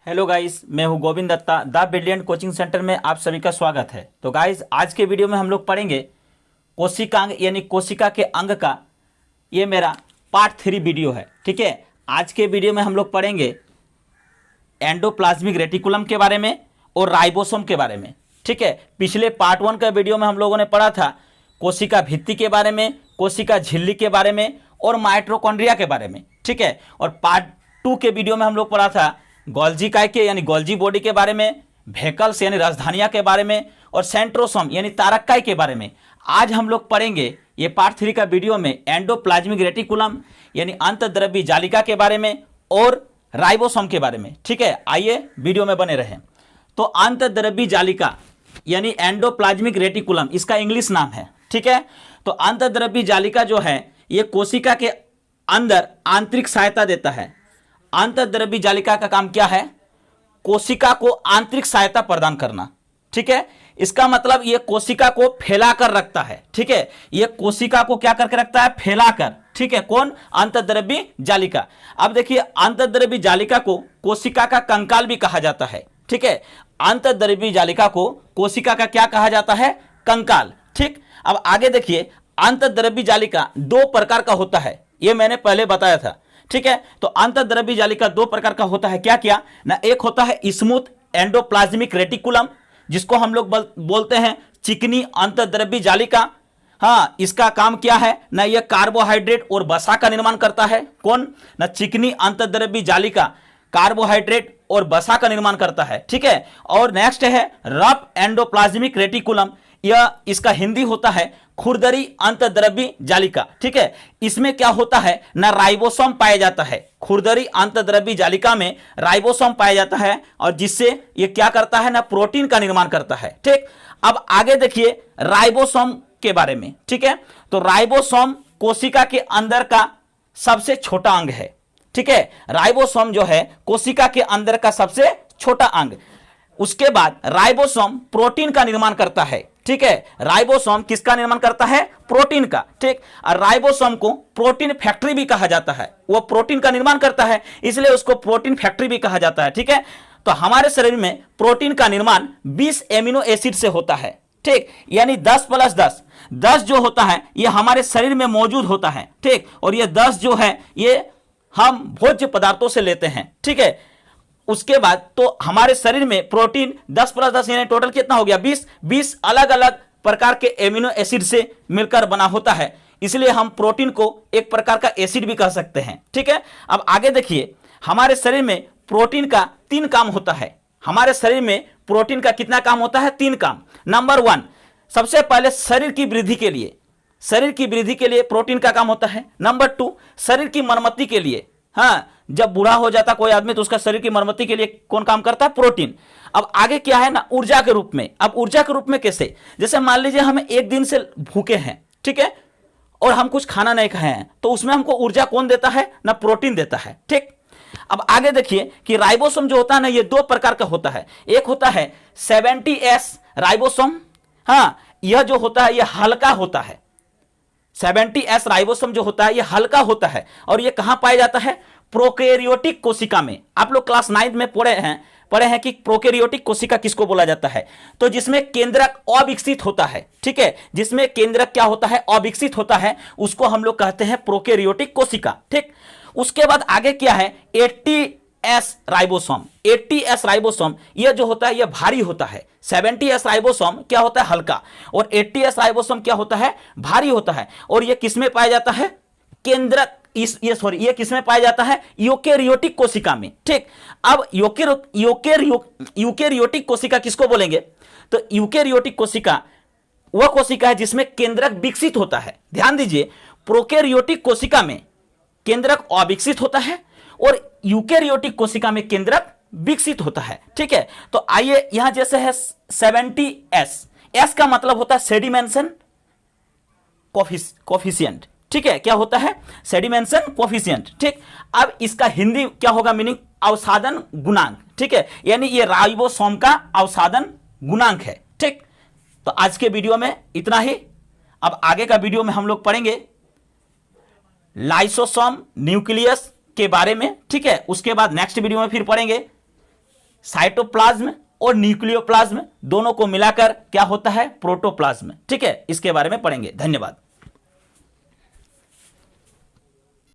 Hello guys, मैं हूं Govind Datta. The brilliant coaching centre में आप सभी का स्वागत है। तो गाइस, आज के वीडियो में हम लोग पढ़ेंगे कोशिकांग यानी कोशिका के अंग का। ये मेरा पार्ट 3 वीडियो है। ठीक है, आज के वीडियो में हम लोग पढ़ेंगे एंडोप्लाज्मिक रेटिकुलम के बारे में और राइबोसोम के बारे में। ठीक है, पिछले पार्ट 1 का वीडियो में हम लोगों ने पढ़ा था कोशिका भित्ति के बारे में, कोशिका झिल्ली के बारे में और माइटोकॉन्ड्रिया के बारे में। ठीक है, और पार्ट 2 के वीडियो में हम लोग पढ़ा था गोल्जी काय के यानी गोल्जी बॉडी के बारे में, वेहिकल्स यानी राजधानियां के बारे में और सेंट्रोसोम यानी तारक्काई के बारे में। आज हम लोग पढ़ेंगे ये पार्ट 3 का वीडियो में एंडोप्लाज्मिक रेटिकुलम यानी अंतःद्रव्यी जालिका के बारे में और राइबोसोम के बारे में। ठीक है, आइए वीडियो में बने रहें। तो अंतःद्रव्यी जालिका यानी एंडोप्लाज्मिक रेटिकुलम इसका इंग्लिश नाम है। ठीक है, तो अंतःद्रव्यी जालिका जो है ये कोशिका के अंदर आंतरिक सहायता देता है। अंतःद्रव्यी जालिका का काम क्या है? कोशिका को आंतरिक सहायता प्रदान करना। ठीक है, इसका मतलब ये कोशिका को फैलाकर रखता है। ठीक है, ये कोशिका को क्या करके रखता है? फैलाकर। ठीक है, कौन? अंतःद्रव्यी जालिका। अब देखिए, अंतःद्रव्यी जालिका को कोशिका का कंकाल भी कहा जाता है। ठीक है, अंतःद्रव्यी जालिका को कोशिका का क्या कहा जाता है? कंकाल। ठीक, अब आगे देखिए, अंतःद्रव्यी जालिका 2 प्रकार का होता है, ये मैंने पहले बताया था। ठीक है, तो अंतःद्रव्यी जालिका 2 प्रकार का होता है। क्या क्या ना? एक होता है स्मूथ एंडोप्लाज्मिक रेटिकुलम, जिसको हम लोग बोलते हैं चिकनी अंतःद्रव्यी जालिका। हाँ, इसका काम क्या है ना? ये कार्बोहाइड्रेट और वसा का निर्माण करता है। कौन? ना चिकनी अंतःद्रव्यी जालिका कार्बोहाइड्रेट और वसा का निर्माण करता है। ठीक है, और नेक्स्ट है रफ एंडोप्लाज्मिक रेटिकुलम। यह इसका हिंदी होता है खुरदरी अंतःद्रव्यी जालिका। ठीक है, इसमें क्या होता है ना? राइबोसोम पाया जाता है। खुरदरी अंतःद्रव्यी जालिका में राइबोसोम पाया जाता है और जिससे ये क्या करता है ना? प्रोटीन का निर्माण करता है। ठीक, अब आगे देखिए राइबोसोम के बारे में। ठीक है, तो राइबोसोम कोशिका के अंदर का सबसे छोटा अंग है। ठीक है, राइबोसोम जो है कोशिका के अंदर का सबसे छोटा अंग। उसके बाद राइबोसोम प्रोटीन का निर्माण करता है। ठीक है, राइबोसोम किसका निर्माण करता है? प्रोटीन का। ठीक, और राइबोसोम को प्रोटीन फैक्ट्री भी कहा जाता है। वो प्रोटीन का निर्माण करता है, इसलिए उसको प्रोटीन फैक्ट्री भी कहा जाता है। ठीक है, तो हमारे शरीर में प्रोटीन का निर्माण 20 एमिनो एसिड से होता है। ठीक, यानी 10 + 10 10 जो होता है ये हमारे शरीर में मौजूद होता है। ठीक, और ये 10 जो है ये हम भोज्य पदार्थों से लेते हैं। ठीक है, उसके बाद तो हमारे शरीर में प्रोटीन 10 + 10 यानी टोटल कितना हो गया? 20 अलग अलग प्रकार के एमिनो एसिड से मिलकर बना होता है, इसलिए हम प्रोटीन को एक प्रकार का एसिड भी कह सकते हैं। ठीक है, अब आगे देखिए, हमारे शरीर में प्रोटीन का 3 काम होता है। हमारे शरीर में प्रोटीन का कितना काम होता है? 3 काम। नंबर 1, सबसे पहले शरीर की वृद्धि के लिए। शरीर की वृद्धि के लिए प्रोटीन का काम होता है। नंबर 2, शरीर की मरम्मति के लिए। हाँ, जब बूढ़ा हो जाता कोई आदमी तो उसका शरीर की मरम्मति के लिए कौन काम करता है? प्रोटीन। अब आगे क्या है ना? ऊर्जा के रूप में। अब ऊर्जा के रूप में कैसे? जैसे मान लीजिए हमें एक दिन से भूखे हैं, ठीक है, और हम कुछ खाना नहीं खाए हैं, तो उसमें हमको ऊर्जा कौन देता है ना? प्रोटीन देता है। ठीक, अब आगे देखिए कि राइबोसोम जो होता है ना, ये 2 प्रकार का होता है। एक होता है 70S राइबोसोम। हाँ, यह जो होता है ये हल्का होता है। 70S राइबोसोम जो होता है ये हल्का होता है और ये कहां पाया जाता है? प्रोकैरियोटिक कोशिका में। आप लोग क्लास 9 में पढ़े हैं कि प्रोकैरियोटिक कोशिका किसको बोला जाता है? तो जिसमें केंद्रक अविकसित होता है। ठीक है, जिसमें केंद्रक क्या होता है? अविकसित होता है, उसको हम लोग कहते हैं प्रोकैरियोटिक कोशिका। ठीक, उसके बाद आगे क्या है? 80S ribosome. 80S राइबोसोम यह जो होता है यह भारी होता है। 70S राइबोसोम क्या होता है? हल्का। और 80S राइबोसोम क्या होता है? भारी होता है। और यह किसमें पाया जाता है? केंद्रक ये किसमें पाया जाता है? यूकेरियोटिक कोशिका में। ठीक, अब यूकेरियोटिक कोशिका किसको बोलेंगे? तो यूकेरियोटिक कोशिका वह कोशिका है जिसमें केंद्रक विकसित होता है। ध्यान दीजिए, प्रोकैरियोटिक कोशिका में केंद्रक अविकसित होता है और यूकेरियोटिक कोशिका में केंद्रक विकसित होता है। ठीक है, तो आइए यहां जैसे है 70S, S का मतलब होता है सेडिमेंशन कोफिशिएंट। ठीक है, क्या होता है? सेडिमेंशन कोफिशिएंट। ठीक, अब इसका हिंदी क्या होगा मीनिंग? अवसादन गुणांक। ठीक है, यानी ये राइबोसोम का अवसादन गुणांक है। ठीक, तो आज के वीडियो में इतना ही। अब आगे का वीडियो में हम लोग पढ़ेंगे लाइसोसोम न्यूक्लियस के बारे में। ठीक है, उसके बाद नेक्स्ट वीडियो में फिर पढ़ेंगे साइटोप्लाज्म और न्यूक्लियोप्लाज्म दोनों को मिलाकर क्या होता है, प्रोटोप्लाज्म। ठीक है, इसके बारे में पढ़ेंगे। धन्यवाद।